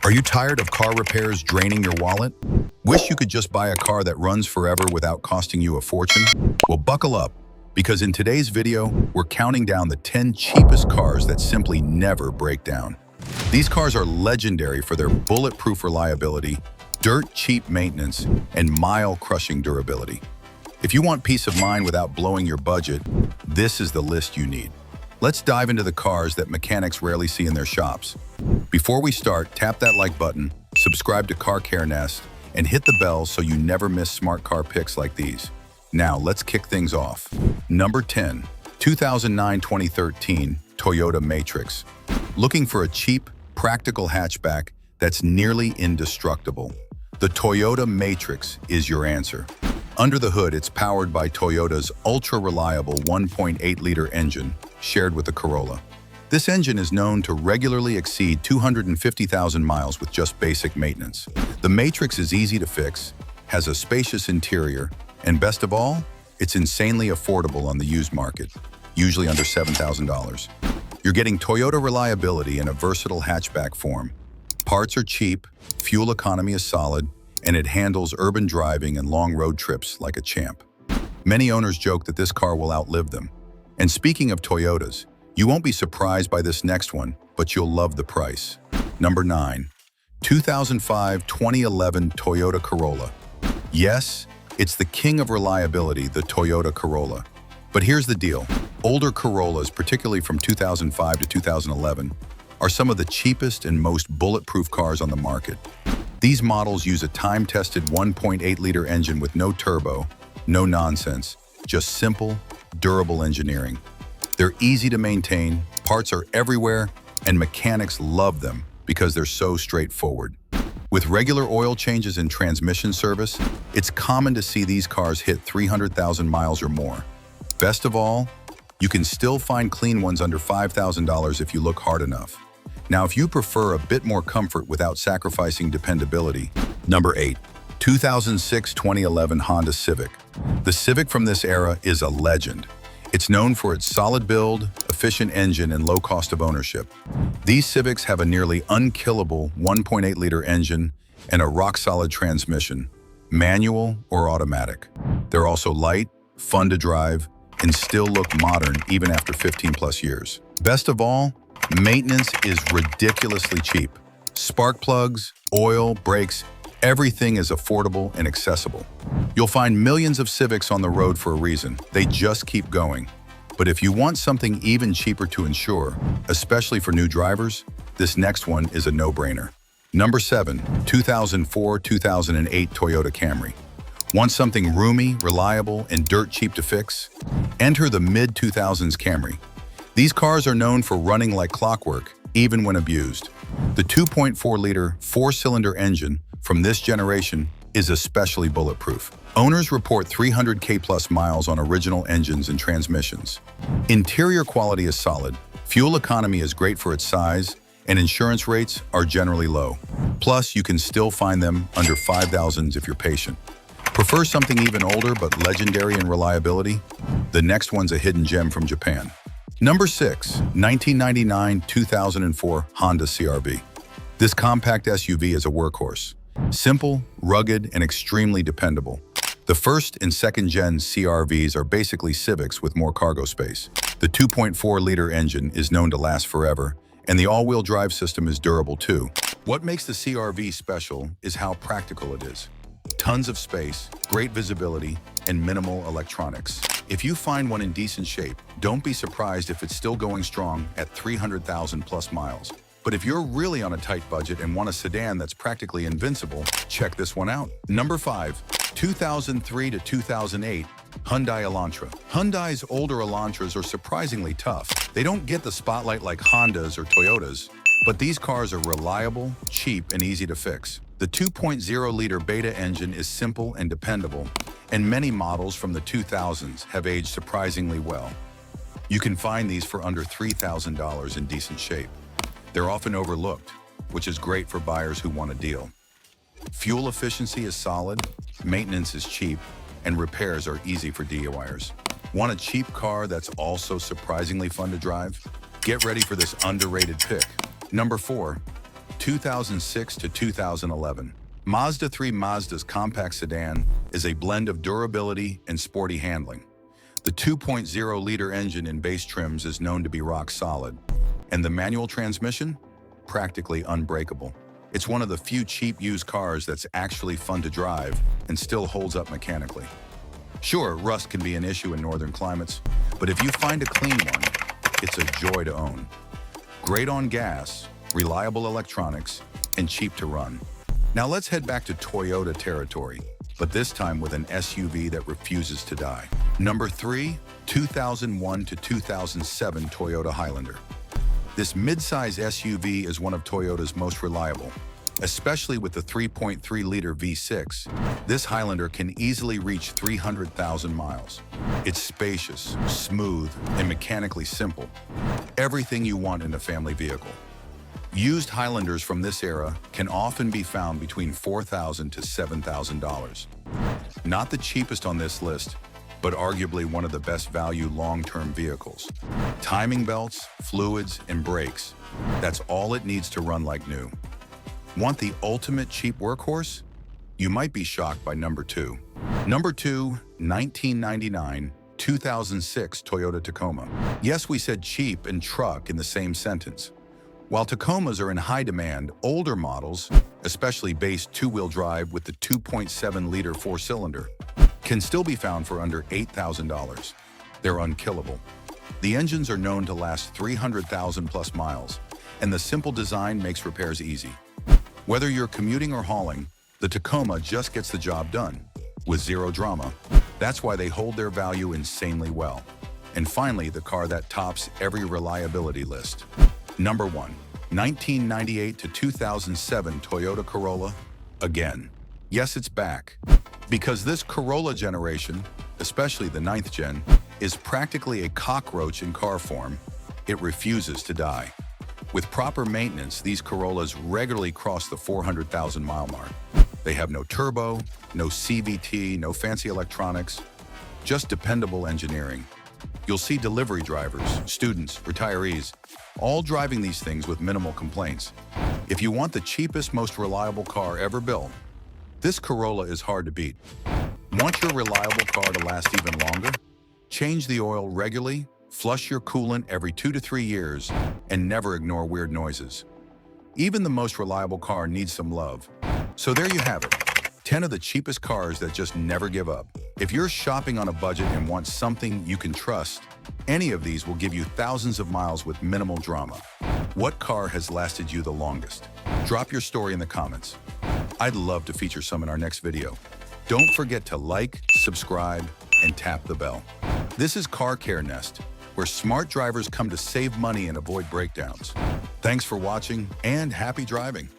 Are you tired of car repairs draining your wallet? Wish you could just buy a car that runs forever without costing you a fortune? Well, buckle up, because in today's video, we're counting down the 10 cheapest cars that simply never break down. These cars are legendary for their bulletproof reliability, dirt-cheap maintenance, and mile-crushing durability. If you want peace of mind without blowing your budget, this is the list you need. Let's dive into the cars that mechanics rarely see in their shops. Before we start, tap that like button, subscribe to Car Care Nest, and hit the bell so you never miss smart car picks like these. Now, let's kick things off. Number 10, 2009-2013 Toyota Matrix. Looking for a cheap, practical hatchback that's nearly indestructible? The Toyota Matrix is your answer. Under the hood, it's powered by Toyota's ultra-reliable 1.8-liter engine, shared with the Corolla. This engine is known to regularly exceed 250,000 miles with just basic maintenance. The Matrix is easy to fix, has a spacious interior, and best of all, it's insanely affordable on the used market, usually under $7,000. You're getting Toyota reliability in a versatile hatchback form. Parts are cheap, fuel economy is solid, and it handles urban driving and long road trips like a champ. Many owners joke that this car will outlive them. And speaking of Toyotas, you won't be surprised by this next one, but you'll love the price. Number 9, 2005-2011 Toyota Corolla. Yes, it's the king of reliability, the Toyota Corolla. But here's the deal. Older Corollas, particularly from 2005 to 2011, are some of the cheapest and most bulletproof cars on the market. These models use a time-tested 1.8-liter engine with no turbo, no nonsense, just simple, durable engineering. They're easy to maintain, parts are everywhere, and mechanics love them because they're so straightforward. With regular oil changes and transmission service, it's common to see these cars hit 300,000 miles or more. Best of all, you can still find clean ones under $5,000 if you look hard enough. Now, if you prefer a bit more comfort without sacrificing dependability, number 8, 2006-2011 Honda Civic. The Civic from this era is a legend. It's known for its solid build, efficient engine, and low cost of ownership. These Civics have a nearly unkillable 1.8-liter engine and a rock-solid transmission, manual or automatic. They're also light, fun to drive, and still look modern even after 15+ years. Best of all, maintenance is ridiculously cheap. Spark plugs, oil, brakes, everything is affordable and accessible. You'll find millions of Civics on the road for a reason. They just keep going. But if you want something even cheaper to insure, especially for new drivers, this next one is a no-brainer. Number 7, 2004-2008 Toyota Camry. Want something roomy, reliable, and dirt cheap to fix? Enter the mid-2000s Camry. These cars are known for running like clockwork, even when abused. The 2.4-liter four-cylinder engine from this generation is especially bulletproof. Owners report 300K+ miles on original engines and transmissions. Interior quality is solid, fuel economy is great for its size, and insurance rates are generally low. Plus, you can still find them under $5,000 if you're patient. Prefer something even older but legendary in reliability? The next one's a hidden gem from Japan. Number 6, 1999-2004 Honda CR-V. This compact SUV is a workhorse. Simple, rugged, and extremely dependable. The first and second-gen CR-Vs are basically Civics with more cargo space. The 2.4-liter engine is known to last forever, and the all-wheel drive system is durable too. What makes the CR-V special is how practical it is. Tons of space, great visibility, and minimal electronics. If you find one in decent shape, don't be surprised if it's still going strong at 300,000+ miles. But if you're really on a tight budget and want a sedan that's practically invincible, check this one out. Number 5, 2003-2008 Hyundai Elantra. Hyundai's older Elantras are surprisingly tough. They don't get the spotlight like Hondas or Toyotas, but these cars are reliable, cheap, and easy to fix. The 2.0-liter Beta engine is simple and dependable, and many models from the 2000s have aged surprisingly well. You can find these for under $3,000 in decent shape. They're often overlooked, which is great for buyers who want a deal. Fuel efficiency is solid, maintenance is cheap, and repairs are easy for DIYers. Want a cheap car that's also surprisingly fun to drive? Get ready for this underrated pick. Number 4, 2006 to 2011. Mazda 3. Mazda's compact sedan is a blend of durability and sporty handling. The 2.0-liter engine in base trims is known to be rock solid, and the manual transmission? Practically unbreakable. It's one of the few cheap used cars that's actually fun to drive and still holds up mechanically. Sure, rust can be an issue in northern climates, but if you find a clean one, it's a joy to own. Great on gas, reliable electronics, and cheap to run. Now let's head back to Toyota territory, but this time with an SUV that refuses to die. Number 3, 2001 to 2007 Toyota Highlander. This mid-size SUV is one of Toyota's most reliable, especially with the 3.3-liter V6. This Highlander can easily reach 300,000 miles. It's spacious, smooth, and mechanically simple. Everything you want in a family vehicle. Used Highlanders from this era can often be found between $4,000 to $7,000. Not the cheapest on this list, but arguably one of the best value long-term vehicles. Timing belts, fluids, and brakes. That's all it needs to run like new. Want the ultimate cheap workhorse? You might be shocked by number 2. Number 2, 1999, 2006 Toyota Tacoma. Yes, we said cheap and truck in the same sentence. While Tacomas are in high demand, older models, especially base two-wheel drive with the 2.7-liter four-cylinder, can still be found for under $8,000. They're unkillable. The engines are known to last 300,000 plus miles, and the simple design makes repairs easy. Whether you're commuting or hauling, the Tacoma just gets the job done, with zero drama. That's why they hold their value insanely well. And finally, the car that tops every reliability list. Number 1, 1998 to 2007 Toyota Corolla. Again, yes, it's back. Because this Corolla generation, especially the 9th gen, is practically a cockroach in car form. It refuses to die. With proper maintenance, these Corollas regularly cross the 400,000-mile mark. They have no turbo, no CVT, no fancy electronics, just dependable engineering. You'll see delivery drivers, students, retirees, all driving these things with minimal complaints. If you want the cheapest, most reliable car ever built, this Corolla is hard to beat. Want your reliable car to last even longer? Change the oil regularly, flush your coolant every 2 to 3 years, and never ignore weird noises. Even the most reliable car needs some love. So there you have it, 10 of the cheapest cars that just never give up. If you're shopping on a budget and want something you can trust, any of these will give you thousands of miles with minimal drama. What car has lasted you the longest? Drop your story in the comments. I'd love to feature some in our next video. Don't forget to like, subscribe, and tap the bell. This is Car Care Nest, where smart drivers come to save money and avoid breakdowns. Thanks for watching, and happy driving.